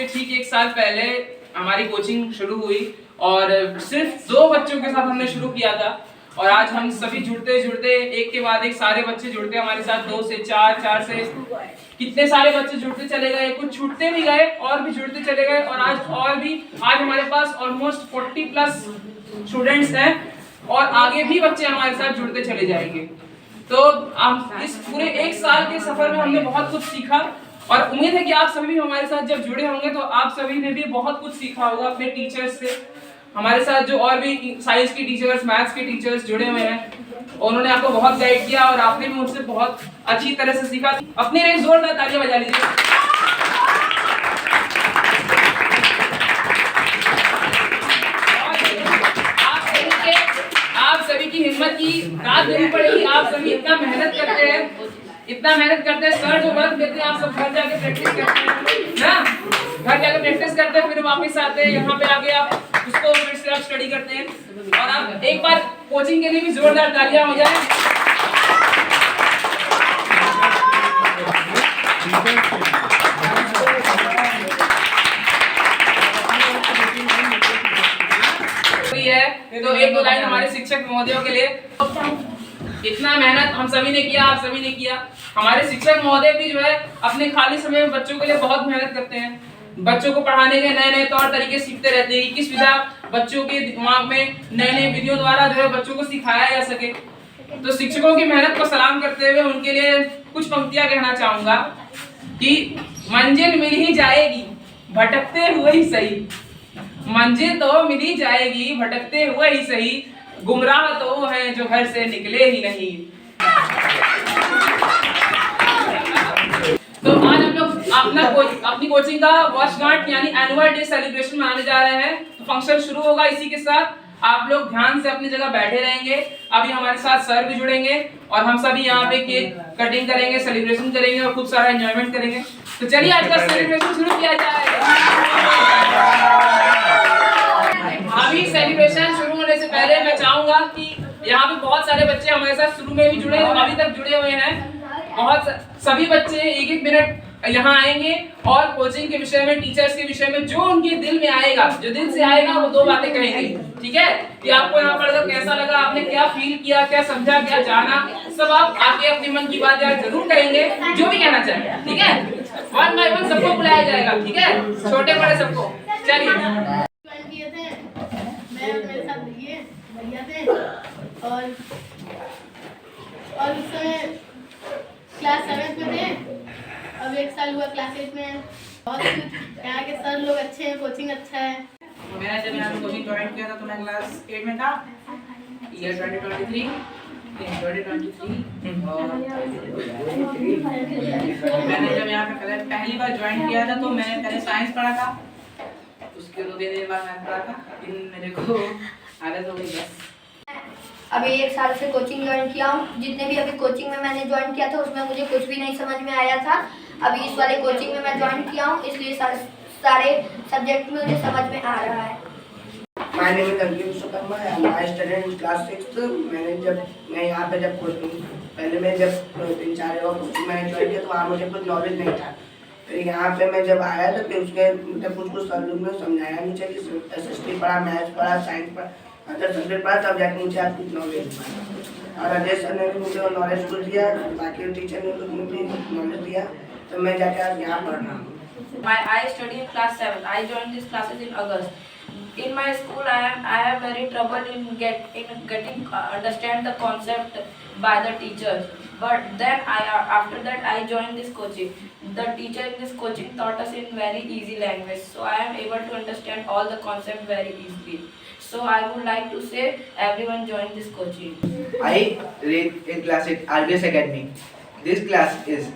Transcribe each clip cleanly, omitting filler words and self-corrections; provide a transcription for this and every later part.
से ठीक 1 साल पहले हमारी कोचिंग शुरू हुई और सिर्फ 2 बच्चों के साथ हमने शुरू किया था और आज हम सभी जुड़ते जुड़ते एक के बाद एक सारे बच्चे जुड़ते हमारे साथ 2 से 4, 4 से कितने सारे बच्चे जुड़ते चले गए, कुछ छूटते भी गए और भी जुड़ते चले गए और आज हमारे पास ऑलमोस्ट 40 प्लस स्टूडेंट्स हैं और आगे भी बच्चे हमारे साथ जुड़ते चले जाएंगे। तो हम इस पूरे 1 साल के सफर में हमने बहुत कुछ सीखा और उम्मीद है कि आप सभी भी हमारे साथ जब जुड़े होंगे तो आप सभी ने भी बहुत कुछ सीखा होगा अपने टीचर्स से। हमारे साथ जो और भी साइंस की टीचर्स, मैथ्स के टीचर्स जुड़े हुए हैं, उन्होंने आपको बहुत गाइड किया और आपने भी उनसे बहुत अच्छी तरह से सीखा। अपने लिए जोरदार तालियां बजा लीजिए। आप सभी की हिम्मत की रात देनी पड़ेगी। आप सभी इतना मेहनत करते हैं, सर जो वर्क देते हैं आप सब घर जाके प्रैक्टिस करते हैं ना, घर जाके प्रैक्टिस करते हैं, फिर वापस आते हैं यहाँ पे आके आप उसको फिर से आप स्टडी करते हैं और आप एक बार कोचिंग के लिए भी जोरदार तालियां हो जाए। तो एक दो लाइन हमारे शिक्षक महोदयों के लिए। इतना मेहनत हम सभी ने किया, आप सभी ने किया। हमारे शिक्षक महोदय भी जो है अपने खाली समय में बच्चों के लिए बहुत मेहनत करते हैं, बच्चों को पढ़ाने के नए नए तौर तरीके सीखते रहते हैं कि किस विधा बच्चों के दिमाग में नए नए विधियों द्वारा जो है बच्चों को सिखाया जा सके। तो शिक्षकों की मेहनत को सलाम करते हुए उनके लिए कुछ पंक्तियां कहना चाहूंगा कि मंजिल मिल ही जाएगी भटकते हुए ही सही, मंजिल तो मिल ही जाएगी भटकते हुए ही सही, गुमराह तो वो हैं जो घर से निकले ही नहीं। तो आज हम लोग अपनी कोचिंग का वर्षगांठ यानी एनुअल डे सेलिब्रेशन मनाने जा रहे हैं। तो फंक्शन शुरू होगा इसी के साथ। आप लोग ध्यान से अपनी जगह बैठे रहेंगे। अभी हमारे साथ सर भी जुड़ेंगे और हम सभी यहाँ पे केक कटिंग करेंगे, सेलिब्रेशन करेंगे और खूब सारा एंजॉयमेंट करेंगे। तो चलिए आज का सेलिब्रेशन शुरू किया जाए। अभी सेलिब्रेशन शुरू होने से पहले मैं चाहूंगा कि यहाँ पे बहुत सारे बच्चे हमारे साथ शुरू में भी जुड़े हैं, अभी तक जुड़े हुए हैं। सभी बच्चे एक मिनट यहाँ आएंगे और कोचिंग के विषय में, टीचर्स के विषय में जो उनके दिल में आएगा, जो दिल से आएगा वो 2 बातें कहेंगे। ठीक है कि आपको यहाँ पढ़कर कैसा लगा, आपने क्या फील किया, क्या समझा, क्या जाना, सब आप आके अपने मन की बात यार जरूर कहेंगे, जो भी कहना चाहें। ठीक है, 1 बाय 1 सबको बुलाया जाएगा। ठीक है, छोटे बड़े सबको। चलिए मेरे साथ भैया थे और उस समय क्लास 7 में थे। अब 1 साल हुआ क्लास 8 में। बहुत कुछ यहाँ के सर लोग अच्छे हैं, कोचिंग अच्छा है। मैंने जब यहाँ पे कोचिंग ज्वाइन किया था तो मैं क्लास 8 में था, ईयर 2023 और मैंने जब यहाँ पे पहली बार ज्वाइन किया था तो मैंने पहले साइंस पढ़ा था, उसके 2-3 दिन बाद मैथ पढ़ा था, लेकिन मेरे को आदत हो गई बस। अभी 1 साल से कोचिंग ज्वाइन किया हूँ। जितने भी अभी कोचिंग में मैंने ज्वाइन किया था उसमें मुझे कुछ भी नहीं समझ में आया था। अभी इस वाले कोचिंग में मैं ज्वाइन किया हूँ, इसलिए सारे सब्जेक्ट में मुझे समझ में आ रहा है। My name is Ankim Sukarma. I studied in class 6th. मैं यहाँ पे जब कोचिंग पहले मैं जब 3-4 कोचिंग में ज्वाइन किया तो वहाँ मुझे कुछ नॉलेज नहीं था। फिर यहाँ पे मैं जब आया तो फिर उसके मतलब कुछ सर लोग ने समझाया मुझे कि SST पढ़ा, मैथ्स पढ़ा, साइंस पढ़ा, अदर सब्जेक्ट पढ़ा, तब जाके मुझे आज कुछ नॉलेज मिला। और अजय सर ने भी मुझे नॉलेज को दिया, बाकी टीचर ने भी नॉलेज दिया, तो मैं जाके आज यहाँ पढ़ रहा हूँ। I study in class 7. I joined these classes in August. In my school, I have very trouble in getting understand the concept by the teachers. But then after that I joined this coaching. The teacher in this coaching taught us in very easy language, so I am able to understand all the concept very easily. So I would like to say everyone join this coaching. I read in class 8 RBS Academy. This class is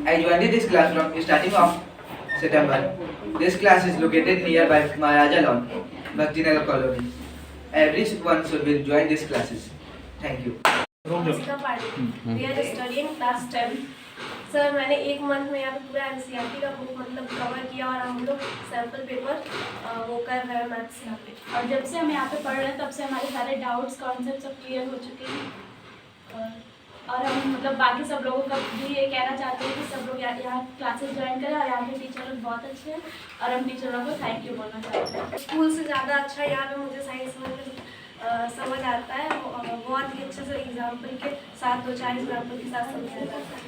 I joined this class from starting of September. This class is located nearby Maharaja Lawn, Bhaktinagar Colony. Everyone should will join these classes. Thank you. We are studying class 10. Sir मैंने 1 month में यहाँ पे पूरा NCERT का book मतलब cover किया और हम लोग सैम्पल पेपर वो कर रहे हैं मैथ्स यहाँ पे। और जब से हम यहाँ पे पढ़ रहे हैं तब से हमारे सारे डाउट्स, कॉन्सेप्ट सब क्लियर हो चुके हैं। और और हम मतलब बाकी सब लोगों का भी ये कहना चाहते हैं कि सब लोग यहाँ क्लासेस ज्वाइन करें और यहाँ के टीचर लोग बहुत अच्छे हैं और हम टीचरों को थैंक यू बोलना चाहते हैं। स्कूल से ज़्यादा अच्छा यहाँ पे मुझे साइंस में समझ आता है और बहुत ही अच्छे से एग्जाम्पल के साथ 2-4 एग्जाम्पल के साथ समझाया जाता है।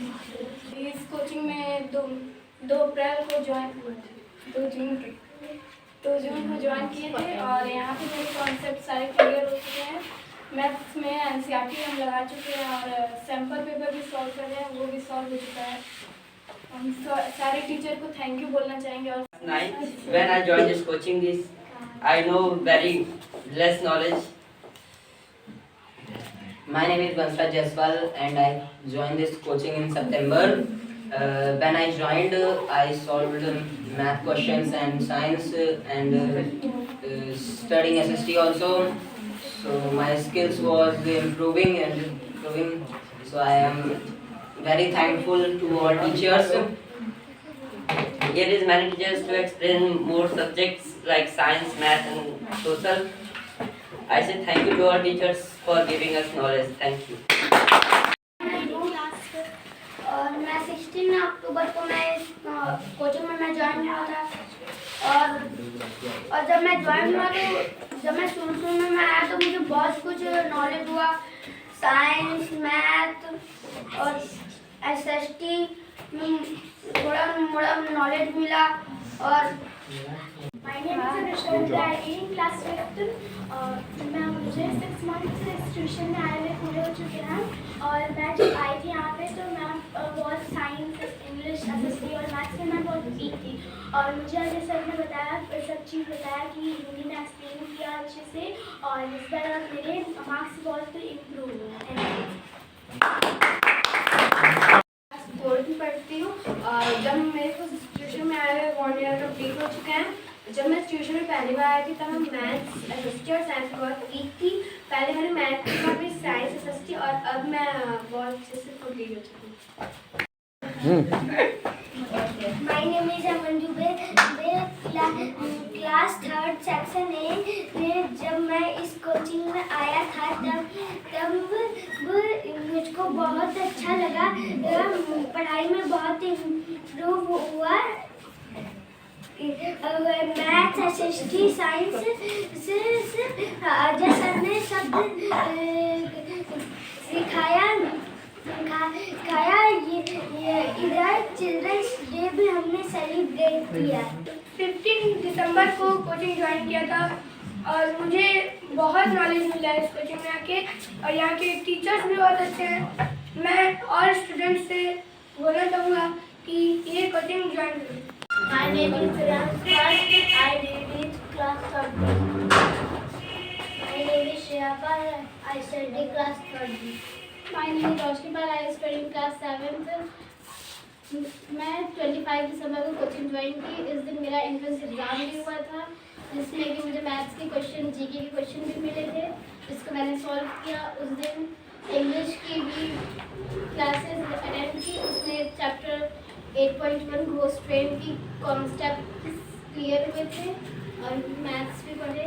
इस कोचिंग में 2 अप्रैल को ज्वाइन हुए थे, 2 जून को ज्वाइन किए थे और यहाँ पे मेरे कॉन्सेप्ट सारे क्लियर हो चुके हैं। मैथ्स में एनसीईआरटी हम लगा चुके हैं और सैम्पल पेपर भी सॉल्व कर रहे हैं, वो भी सॉल्व हो चुका है। हम सारे टीचर को थैंक यू बोलना चाहेंगे। और when I joined this coaching, I know very less knowledge. My name is Bansraj Jaiswal and I joined this coaching in September. When I joined, I solved math questions and science and studying SST also. So my skills was improving. So I am very thankful to all teachers. Here is many teachers to explain more subjects like science, math and social. I say thank you to all teachers for giving us knowledge. Thank you. और मैं 16 अक्टूबर को मैं इस coaching में मैं join हुआ था और जब मैं ज्वाइन हुआ तो जब मैं शुरू में मैं आया तो मुझे बहुत कुछ नॉलेज हुआ, साइंस, मैथ और एसएसटी में थोड़ा नॉलेज मिला। और My name is Anushka and I am in class 5th। मुझे 6 months से इंस्टीट्यूशन में आए हुए पूरे हो चुके हैं और मैं जब आई थी यहाँ पे तो मैं बहुत साइंस, इंग्लिश, एसएसटी और मैथ्स में मैं बहुत वीक थी और मुझे अजय सर ने बताया, सब चीज़ बताया कि हिंदी में एक्सप्लेन किया अच्छे से और इस बार मेरे मार्क्स बहुत इम्प्रूव हुए। फोर्थ में पढ़ती हूँ और जब मेरे को ट्यूशन में आए हुए 1 ईयर कंप्लीट हो चुके हैं। जब मैं ट्यूशन में पहली बार आई थी तब मैं मैथ्स, एसएसटी और साइंस में बहुत वीक थी। पहले मैंने मैथ के बाद फिर साइंस, एसएसटी और अब मैं बहुत अच्छे से कंप्लीट हो चुकी हूँ। My name is Aman Dubey। Class 3rd section है। जब मैं इस कोचिंग में आया था तब मुझको बहुत अच्छा लगा, पढ़ाई में बहुत इम्प्रूव हुआ। Math, SST, science Ajay sir ने सब सिखाया। इधर चिल्ड्रंस डे भी हमने सेलिब्रेट किया। 15 दिसंबर को कोचिंग ज्वाइन किया था और मुझे बहुत नॉलेज मिला है इस कोचिंग में आके और यहाँ के टीचर्स भी बहुत अच्छे हैं। मैं और स्टूडेंट्स से बोलना चाहूँगा कि ये कोचिंग ज्वाइन करें। My name is Priyanka. I did class 3rd. My name is Shreya Pal. I study class 3rd. My name is Roshni Pal। I study in class 7th। मैं 25 दिसंबर को कोचिंग ज्वाइन की। इस दिन मेरा entrance exam भी हुआ था जिसमें कि मुझे मैथ्स के क्वेश्चन, जीके के क्वेश्चन भी मिले थे जिसको मैंने सॉल्व किया। उस दिन इंग्लिश की भी क्लासेस अटेंड की, उसमें चैप्टर 8.1 घोस्ट ट्रेन की कॉन्सेप्ट क्लियर हुए थे और मैथ्स भी पढ़े।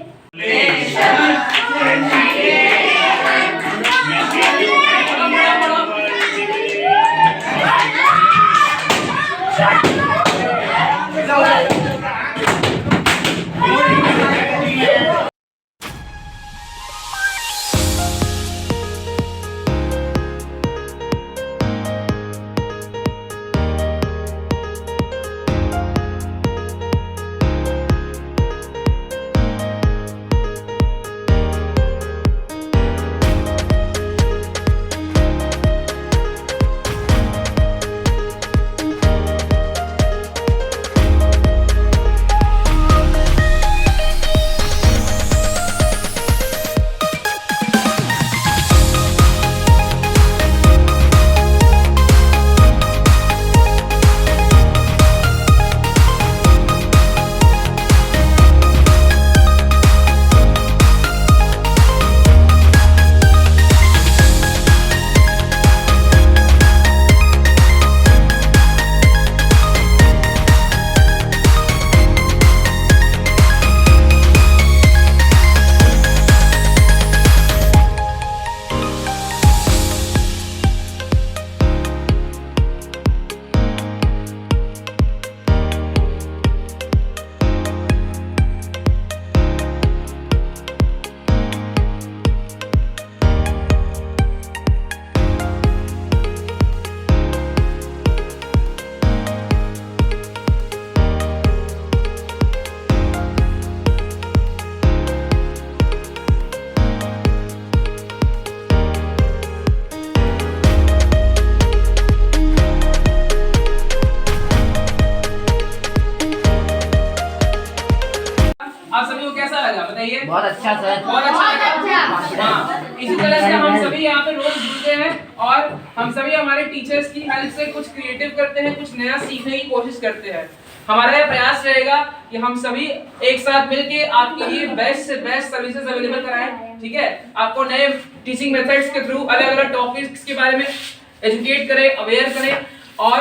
आप सभी को कैसा लगा बताइए? बहुत अच्छा सर। बहुत अच्छा लगा। हाँ, इसी तरह से हम सभी यहाँ पे रोज जुड़ते हैं और हम सभी हमारे टीचर्स की हेल्प से कुछ क्रिएटिव करते हैं, कुछ नया सीखने की कोशिश करते हैं। हमारा यह प्रयास रहेगा कि हम सभी एक साथ मिलके आपके लिए बेस्ट से बेस्ट सर्विसेज अवेलेबल कराएं, ठीक है? आपको नए टीचिंग मेथड्स के थ्रू अलग अलग टॉपिक्स के बारे में एजुकेट करें, अवेयर करें और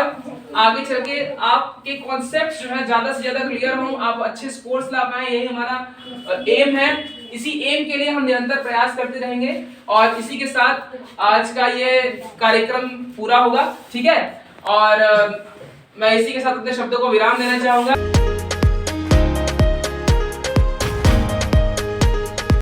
आगे चल के आपके कॉन्सेप्ट्स जो है ज्यादा से ज्यादा क्लियर हों, आप अच्छे स्कोर्स ला पाएं, यही हमारा एम है। इसी एम के लिए हम निरंतर प्रयास करते रहेंगे और इसी के साथ आज का ये कार्यक्रम पूरा होगा, ठीक है? और मैं इसी के साथ अपने शब्दों को विराम देना चाहूंगा।